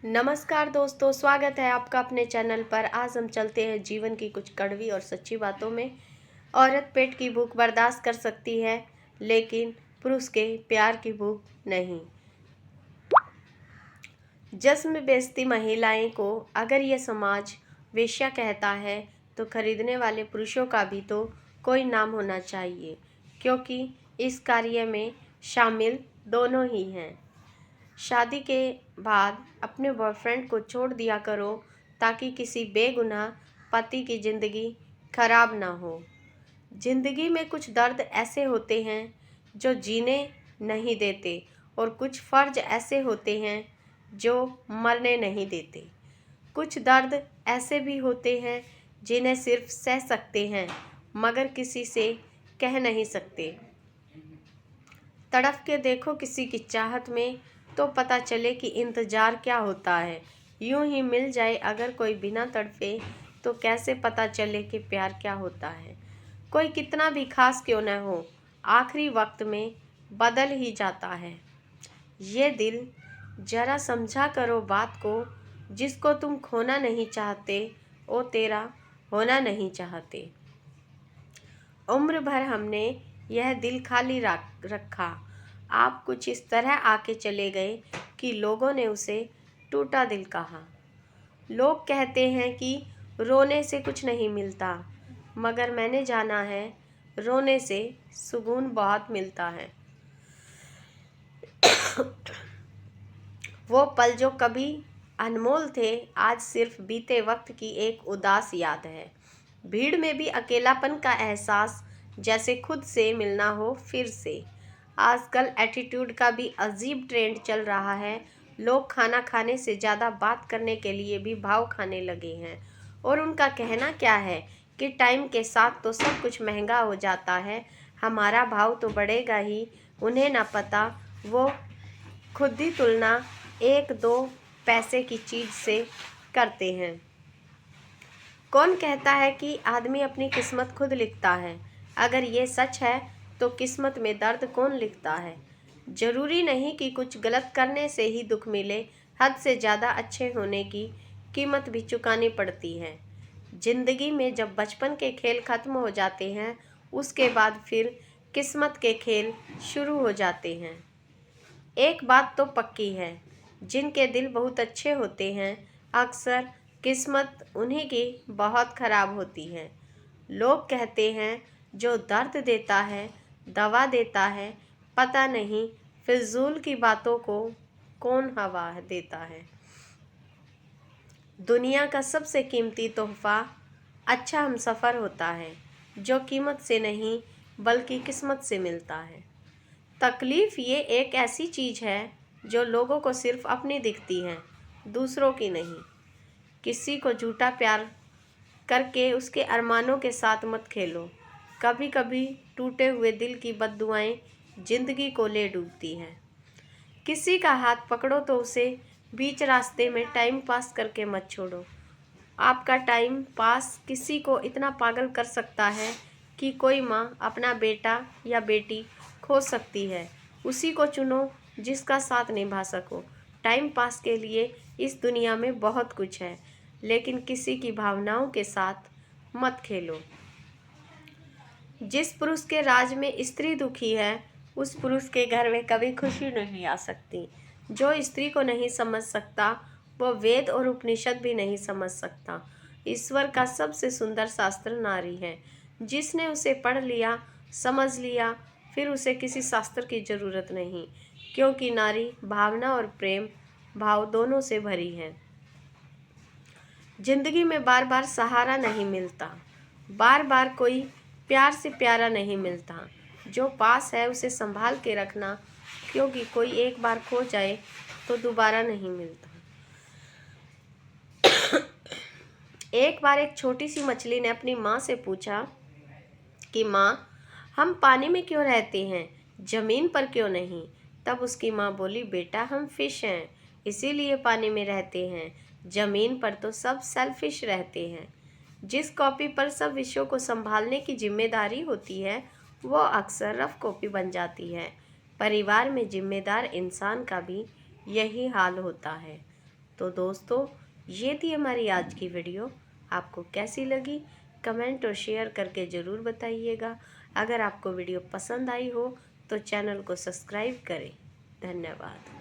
नमस्कार दोस्तों, स्वागत है आपका अपने चैनल पर। आज हम चलते हैं जीवन की कुछ कड़वी और सच्ची बातों में। औरत पेट की भूख बर्दाश्त कर सकती है, लेकिन पुरुष के प्यार की भूख नहीं। जिस्म बेचती महिलाएं को अगर ये समाज वेश्या कहता है, तो खरीदने वाले पुरुषों का भी तो कोई नाम होना चाहिए, क्योंकि इस कार्य में शामिल दोनों ही हैं। शादी के बाद अपने बॉयफ्रेंड को छोड़ दिया करो, ताकि किसी बेगुनाह पति की ज़िंदगी खराब ना हो। ज़िंदगी में कुछ दर्द ऐसे होते हैं जो जीने नहीं देते, और कुछ फ़र्ज ऐसे होते हैं जो मरने नहीं देते। कुछ दर्द ऐसे भी होते हैं जिन्हें सिर्फ सह सकते हैं, मगर किसी से कह नहीं सकते। तड़प के देखो किसी की चाहत में, तो पता चले कि इंतज़ार क्या होता है। यूं ही मिल जाए अगर कोई बिना तड़पे, तो कैसे पता चले कि प्यार क्या होता है। कोई कितना भी खास क्यों न हो, आखिरी वक्त में बदल ही जाता है। ये दिल, जरा समझा करो बात को। जिसको तुम खोना नहीं चाहते, वो तेरा होना नहीं चाहते। उम्र भर हमने यह दिल खाली रखा। आप कुछ इस तरह आके चले गए कि लोगों ने उसे टूटा दिल कहा। लोग कहते हैं कि रोने से कुछ नहीं मिलता, मगर मैंने जाना है रोने से सुकून बहुत मिलता है। वो पल जो कभी अनमोल थे, आज सिर्फ बीते वक्त की एक उदास याद है। भीड़ में भी अकेलापन का एहसास, जैसे खुद से मिलना हो फिर से। आजकल एटीट्यूड का भी अजीब ट्रेंड चल रहा है। लोग खाना खाने से ज़्यादा बात करने के लिए भी भाव खाने लगे हैं, और उनका कहना क्या है कि टाइम के साथ तो सब कुछ महंगा हो जाता है, हमारा भाव तो बढ़ेगा ही। उन्हें ना पता, वो खुद ही तुलना एक दो पैसे की चीज़ से करते हैं। कौन कहता है कि आदमी अपनी किस्मत खुद लिखता है? अगर ये सच है, तो किस्मत में दर्द कौन लिखता है? ज़रूरी नहीं कि कुछ गलत करने से ही दुख मिले। हद से ज़्यादा अच्छे होने की कीमत भी चुकानी पड़ती है। ज़िंदगी में जब बचपन के खेल ख़त्म हो जाते हैं, उसके बाद फिर किस्मत के खेल शुरू हो जाते हैं। एक बात तो पक्की है, जिनके दिल बहुत अच्छे होते हैं, अक्सर किस्मत उन्हीं की बहुत ख़राब होती है। लोग कहते हैं जो दर्द देता है दवा देता है, पता नहीं फिजूल की बातों को कौन हवा देता है। दुनिया का सबसे कीमती तोहफ़ा अच्छा हमसफ़र होता है, जो कीमत से नहीं बल्कि किस्मत से मिलता है। तकलीफ़ ये एक ऐसी चीज़ है जो लोगों को सिर्फ अपनी दिखती है, दूसरों की नहीं। किसी को झूठा प्यार करके उसके अरमानों के साथ मत खेलो। कभी कभी टूटे हुए दिल की बद्दुआएं जिंदगी को ले डूबती हैं। किसी का हाथ पकड़ो तो उसे बीच रास्ते में टाइम पास करके मत छोड़ो। आपका टाइम पास किसी को इतना पागल कर सकता है कि कोई माँ अपना बेटा या बेटी खो सकती है। उसी को चुनो जिसका साथ निभा सको। टाइम पास के लिए इस दुनिया में बहुत कुछ है, लेकिन किसी की भावनाओं के साथ मत खेलो। जिस पुरुष के राज में स्त्री दुखी है, उस पुरुष के घर में कभी खुशी नहीं आ सकती। जो स्त्री को नहीं समझ सकता, वो वेद और उपनिषद भी नहीं समझ सकता। ईश्वर का सबसे सुंदर शास्त्र नारी है। जिसने उसे पढ़ लिया, समझ लिया, फिर उसे किसी शास्त्र की ज़रूरत नहीं, क्योंकि नारी भावना और प्रेम भाव दोनों से भरी है। जिंदगी में बार बार सहारा नहीं मिलता, बार बार कोई प्यार से प्यारा नहीं मिलता। जो पास है उसे संभाल के रखना, क्योंकि कोई एक बार खो जाए तो दोबारा नहीं मिलता। एक बार एक छोटी सी मछली ने अपनी माँ से पूछा कि माँ, हम पानी में क्यों रहते हैं, ज़मीन पर क्यों नहीं? तब उसकी माँ बोली, बेटा हम फिश हैं, इसीलिए पानी में रहते हैं। ज़मीन पर तो सब सेल्फिश रहते हैं। जिस कॉपी पर सब विषयों को संभालने की जिम्मेदारी होती है, वो अक्सर रफ कॉपी बन जाती है। परिवार में जिम्मेदार इंसान का भी यही हाल होता है। तो दोस्तों, ये थी हमारी आज की वीडियो। आपको कैसी लगी कमेंट और शेयर करके ज़रूर बताइएगा। अगर आपको वीडियो पसंद आई हो तो चैनल को सब्सक्राइब करें। धन्यवाद।